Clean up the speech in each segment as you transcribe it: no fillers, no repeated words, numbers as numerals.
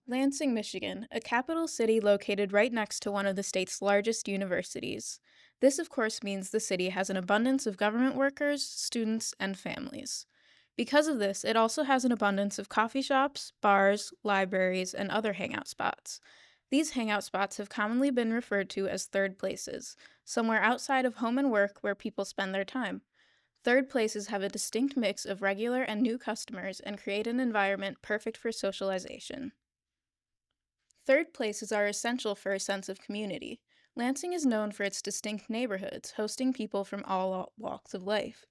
Lansing, Michigan, a capital city located right next to one of the state's largest universities. This, of course, means the city has an abundance of government workers, students, and families. Because of this, it also has an abundance of coffee shops, bars, libraries, and other hangout spots. These hangout spots have commonly been referred to as third places, somewhere outside of home and work where people spend their time. Third places have a distinct mix of regular and new customers and create an environment perfect for socialization. Third places are essential for a sense of community. Lansing is known for its distinct neighborhoods, hosting people from all walks of life.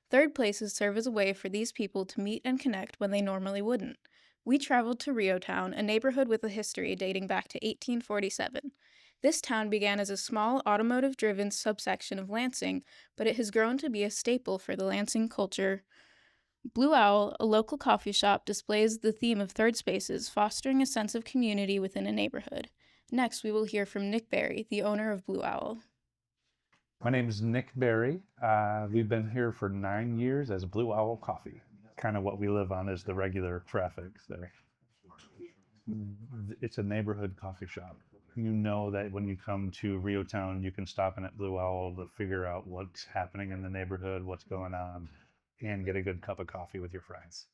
Third places serve as a way for these people to meet and connect when they normally wouldn't. We traveled to Riotown, a neighborhood with a history dating back to 1847. This town began as a small automotive driven subsection of Lansing, but it has grown to be a staple for the Lansing culture. Blue Owl, a local coffee shop, displays the theme of third spaces, fostering a sense of community within a neighborhood. Next, we will hear from Nick Berry, the owner of Blue Owl. My name is Nick Berry. We've been here for 9 years as Blue Owl Coffee. Kind of what we live on is the regular traffic. So it's a neighborhood coffee shop. You know that when you come to Riotown, you can stop in at Blue Owl to figure out what's happening in the neighborhood, what's going on, and get a good cup of coffee with your friends.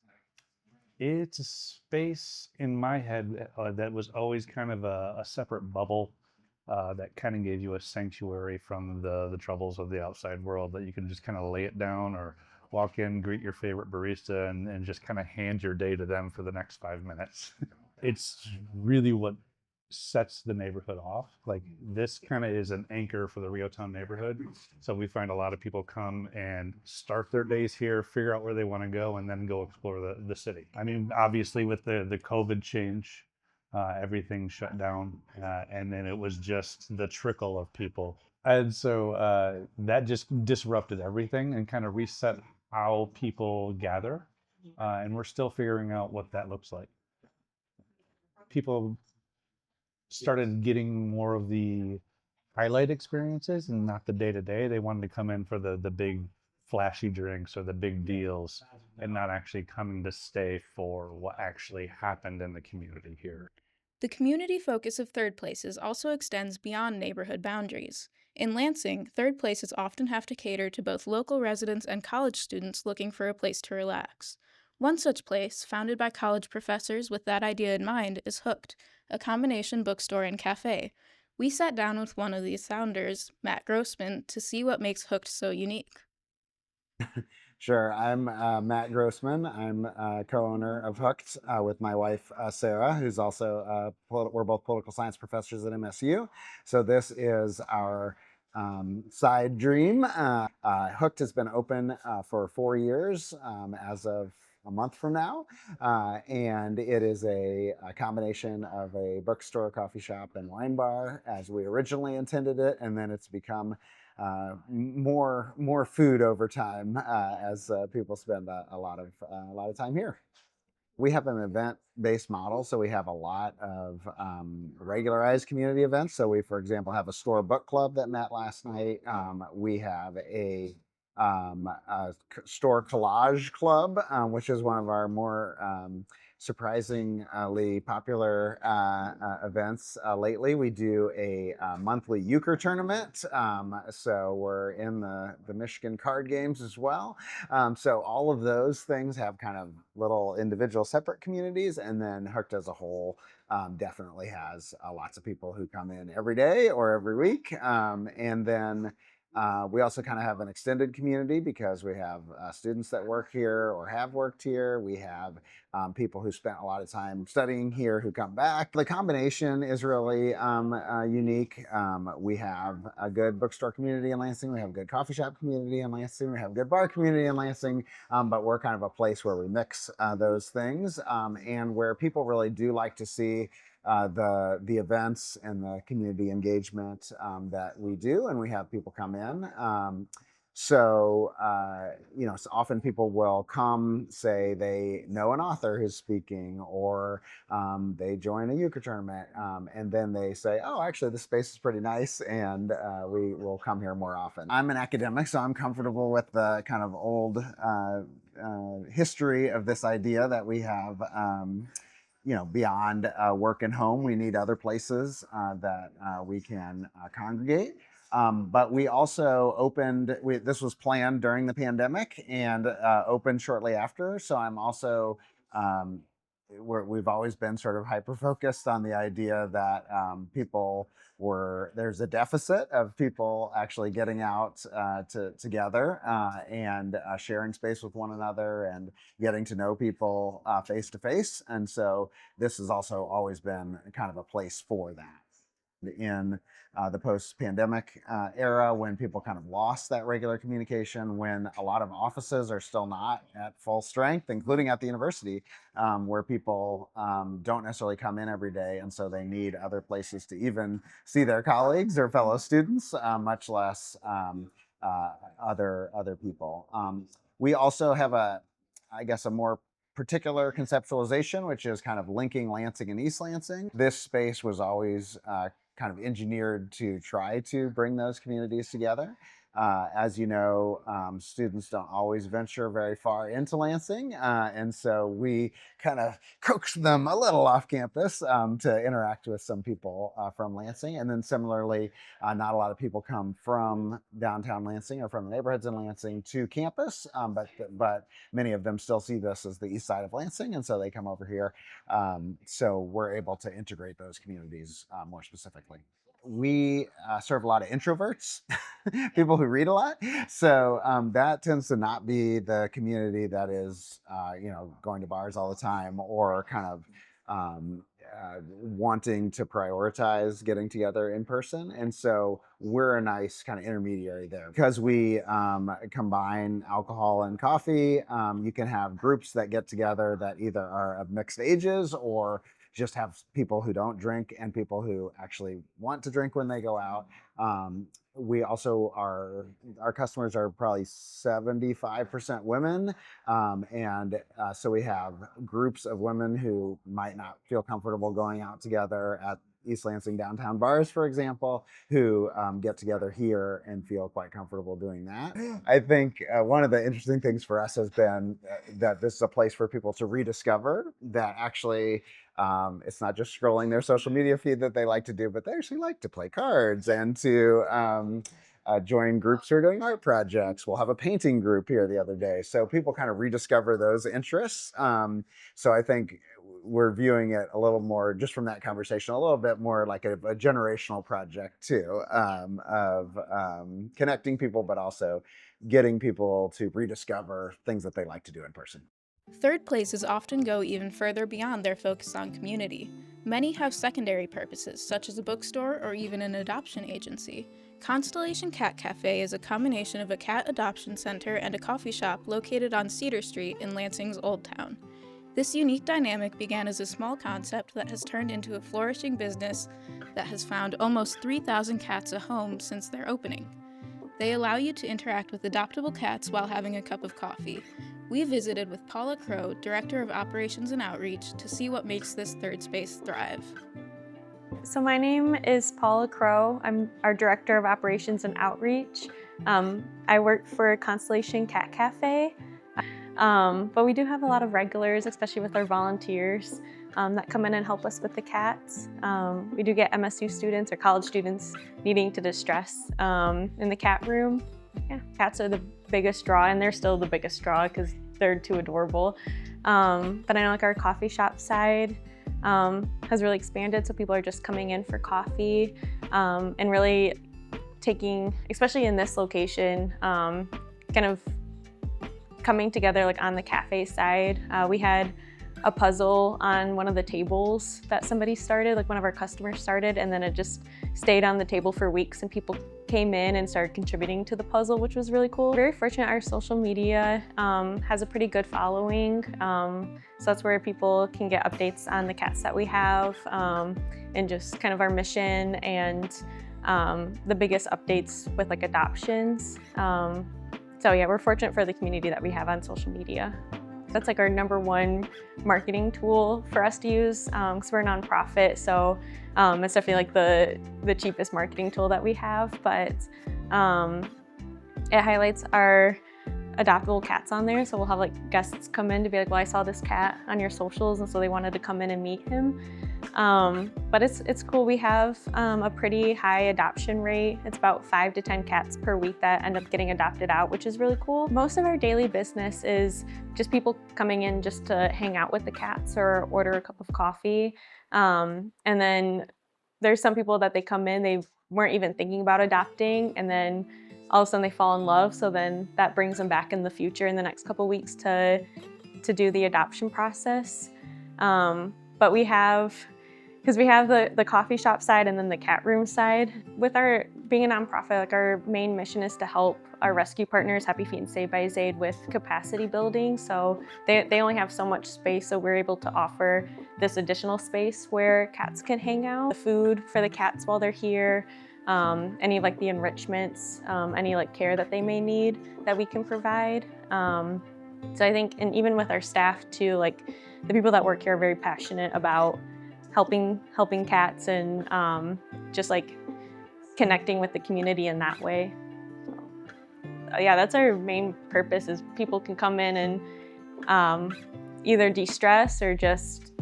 It's a space in my head that was always kind of a separate bubble that kind of gave you a sanctuary from the troubles of the outside world, that you can just kind of lay it down or walk in, greet your favorite barista, and just kind of hand your day to them for the next 5 minutes. It's really what sets the neighborhood off. Like, this kind of is an anchor for the Riotown neighborhood. So we find a lot of people come and start their days here, figure out where they want to go, and then go explore the city. I mean, obviously with the COVID change, everything shut down, and then it was just the trickle of people. And so that just disrupted everything and kind of reset how people gather. And we're still figuring out what that looks like. People started getting more of the highlight experiences and not the day to day. They wanted to come in for the big flashy drinks or the big deals, and not actually coming to stay for what actually happened in the community here. The community focus of third places also extends beyond neighborhood boundaries. In Lansing, third places often have to cater to both local residents and college students looking for a place to relax. One such place, founded by college professors with that idea in mind, is Hooked, a combination bookstore and cafe. We sat down with one of these founders, Matt Grossman, to see what makes Hooked so unique. Sure. I'm Matt Grossman. I'm co-owner of Hooked with my wife, Sarah, who's also, we're both political science professors at MSU. So this is our side dream. Hooked has been open for 4 years as of a month from now. And it is a combination of a bookstore, coffee shop, and wine bar as we originally intended it. And then it's become more food over time as people spend a lot of time here. We have an event-based model, so we have a lot of regularized community events. So we, for example, have a store book club that met last night. We have a store collage club, which is one of our more surprisingly popular events lately. We do a monthly euchre tournament, so we're in the Michigan card games as well. So all of those things have kind of little individual separate communities, and then Hooked as a whole definitely has lots of people who come in every day or every week. And then we also kind of have an extended community because we have students that work here or have worked here. We have people who spent a lot of time studying here who come back. The combination is really unique. We have a good bookstore community in Lansing. We have a good coffee shop community in Lansing. We have a good bar community in Lansing. But we're kind of a place where we mix those things and where people really do like to see the events and the community engagement that we do, and we have people come in. So often people will come, say they know an author who's speaking, or they join a euchre tournament, and then they say, oh, actually, this space is pretty nice, and we will come here more often. I'm an academic, so I'm comfortable with the kind of old history of this idea that we have beyond work and home, we need other places that we can congregate. But we also opened, this was planned during the pandemic and opened shortly after. So I'm also, we've always been sort of hyper focused on the idea that there's a deficit of people actually getting out together and sharing space with one another and getting to know people face to face. And so this has also always been kind of a place for that. In the post-pandemic era, when people kind of lost that regular communication, when a lot of offices are still not at full strength, including at the university, where people don't necessarily come in every day, and so they need other places to even see their colleagues or fellow students, much less other people. We also have a more particular conceptualization, which is kind of linking Lansing and East Lansing. This space was always kind of engineered to try to bring those communities together. As you know, students don't always venture very far into Lansing, and so we kind of coax them a little off campus to interact with some people from Lansing. And then similarly, not a lot of people come from downtown Lansing or from the neighborhoods in Lansing to campus, but many of them still see this as the east side of Lansing, and so they come over here. So we're able to integrate those communities more specifically. We serve a lot of introverts, people who read a lot. So that tends to not be the community that is, going to bars all the time or kind of wanting to prioritize getting together in person. And so we're a nice kind of intermediary there because we combine alcohol and coffee. You can have groups that get together that either are of mixed ages or just have people who don't drink and people who actually want to drink when they go out. We also our customers are probably 75% women. So we have groups of women who might not feel comfortable going out together at East Lansing downtown bars, for example, who get together here and feel quite comfortable doing that. I think one of the interesting things for us has been that this is a place for people to rediscover that actually it's not just scrolling their social media feed that they like to do, but they actually like to play cards and to join groups who are doing art projects. We'll have a painting group here the other day. So people kind of rediscover those interests. So I think we're viewing it a little more, just from that conversation, a little bit more like a generational project too, of connecting people, but also getting people to rediscover things that they like to do in person. Third places often go even further beyond their focus on community. Many have secondary purposes, such as a bookstore or even an adoption agency. Constellation Cat Cafe is a combination of a cat adoption center and a coffee shop located on Cedar Street in Lansing's Old Town. This unique dynamic began as a small concept that has turned into a flourishing business that has found almost 3,000 cats a home since their opening. They allow you to interact with adoptable cats while having a cup of coffee. We visited with Paula Crow, Director of Operations and Outreach, to see what makes this third space thrive. So my name is Paula Crow. I'm our Director of Operations and Outreach. I work for Constellation Cat Cafe, but we do have a lot of regulars, especially with our volunteers, that come in and help us with the cats. We do get MSU students or college students needing to distress in the cat room. Yeah, cats are the biggest draw, and they're still the biggest draw because they're too adorable. But I know like our coffee shop side has really expanded, so people are just coming in for coffee and really taking, especially in this location, kind of coming together like on the cafe side. We had a puzzle on one of the tables that somebody started, like one of our customers started, and then it just stayed on the table for weeks and people came in and started contributing to the puzzle, which was really cool. Very fortunate our social media has a pretty good following. So that's where people can get updates on the cats that we have and just kind of our mission and the biggest updates with like adoptions. So yeah, we're fortunate for the community that we have on social media. That's like our #1 marketing tool for us to use because we're a nonprofit. So it's definitely like the cheapest marketing tool that we have, but it highlights our adoptable cats on there. So we'll have like guests come in to be like, well, I saw this cat on your socials, and so they wanted to come in and meet him. But it's cool. We have a pretty high adoption rate. It's about 5 to 10 cats per week that end up getting adopted out, which is really cool. Most of our daily business is just people coming in just to hang out with the cats or order a cup of coffee. And then there's some people that they come in, they weren't even thinking about adopting, and then all of a sudden they fall in love. So then that brings them back in the future in the next couple weeks to do the adoption process. But we have, because we have the coffee shop side and then the cat room side. With our being a nonprofit, like our main mission is to help our rescue partners, Happy Feet and Saved by Zaid, with capacity building. So they only have so much space, so we're able to offer this additional space where cats can hang out. The food for the cats while they're here, any of like the enrichments, any like care that they may need that we can provide. So I think, and even with our staff too, like the people that work here are very passionate about helping cats and just like connecting with the community in that way. So, yeah, that's our main purpose, is people can come in and either de-stress or just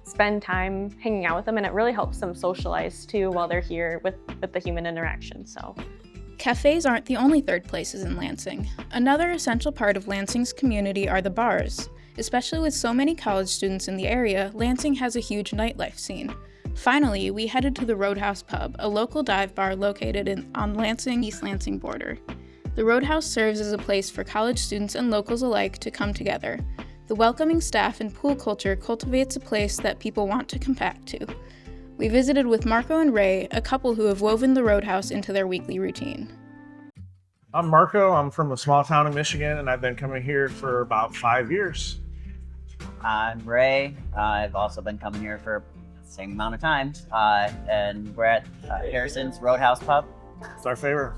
spend time hanging out with them, and it really helps them socialize too while they're here with the human interaction. So Cafes aren't the only third places in Lansing. Another essential part of Lansing's community are the bars. Especially with so many college students in the area, Lansing has a huge nightlife scene. Finally, we headed to the Roadhouse Pub, a local dive bar located on Lansing-East Lansing border. The Roadhouse serves as a place for college students and locals alike to come together. The welcoming staff and pool culture cultivates a place that people want to come back to. We visited with Marco and Ray, a couple who have woven the Roadhouse into their weekly routine. I'm Marco. I'm from a small town in Michigan, and I've been coming here for about 5 years. I'm Ray. I've also been coming here for the same amount of time. And we're at Harrison's Roadhouse Pub. It's our favorite.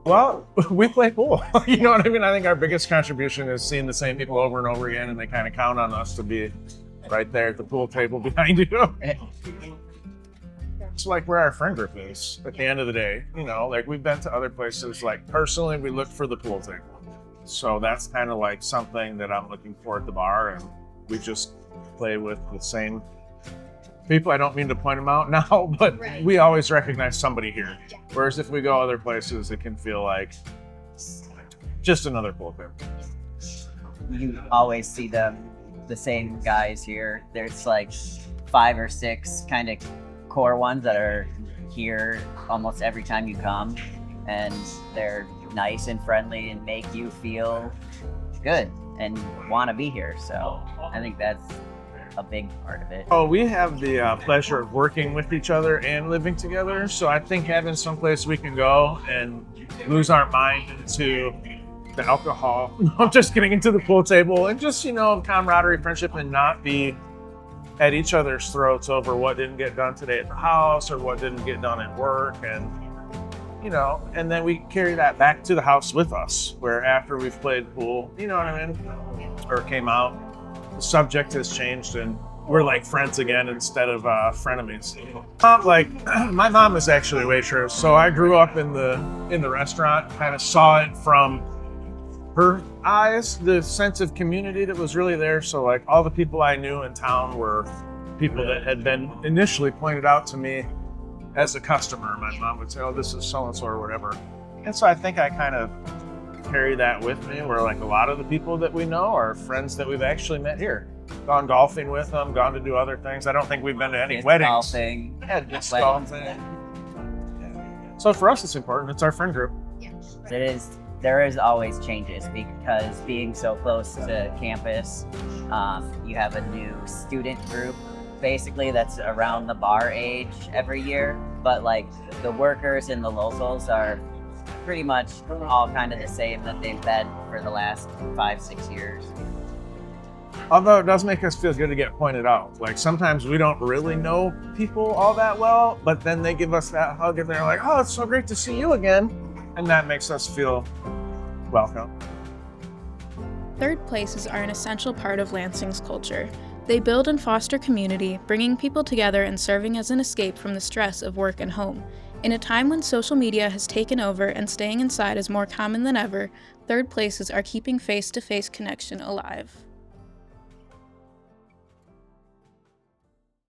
Well, we play pool. You know what I mean? I think our biggest contribution is seeing the same people over and over again, and they kind of count on us to be right there at the pool table behind you. It's like where our friend group is at the end of the day. You know, like we've been to other places, like personally, we look for the pool table. So that's kind of like something that I'm looking for at the bar, and we just play with the same people. I don't mean to point them out now, but we always recognize somebody here. Whereas if we go other places, it can feel like just another pool table. You always see the same guys here. There's like 5 or 6 kind of core ones that are here almost every time you come, and they're nice and friendly and make you feel good and want to be here. So I think that's a big part of it. Oh, we have the pleasure of working with each other and living together. So I think having someplace we can go and lose our mind into the alcohol, just getting into the pool table, and just, you know, camaraderie, friendship, and not be at each other's throats over what didn't get done today at the house or what didn't get done at work. And you know, and then we carry that back to the house with us, where after we've played pool, you know what I mean, or came out, the subject has changed and we're like friends again instead of frenemies. Like my mom is actually a waitress, so I grew up in the restaurant, kind of saw it from her eyes, the sense of community that was really there. So like all the people I knew in town were people that had been initially pointed out to me as a customer. My mom would say, oh, this is so-and-so or whatever. And so I think I kind of carry that with me, where like a lot of the people that we know are friends that we've actually met here. Gone golfing with them, gone to do other things. I don't think we've been to any Disc weddings. golfing. Yeah, just Weddings. golfing. So for us, it's important. It's our friend group. There is always changes, because being so close to campus, you have a new student group basically that's around the bar age every year, but like the workers and the locals are pretty much all kind of the same that they've been for the last 5-6 years. Although it does make us feel good to get pointed out. Like sometimes we don't really know people all that well, but then they give us that hug and they're like, oh, it's so great to see you again. And that makes us feel welcome. Third places are an essential part of Lansing's culture. They build and foster community, bringing people together and serving as an escape from the stress of work and home. In a time when social media has taken over and staying inside is more common than ever, Third places are keeping face-to-face connection alive.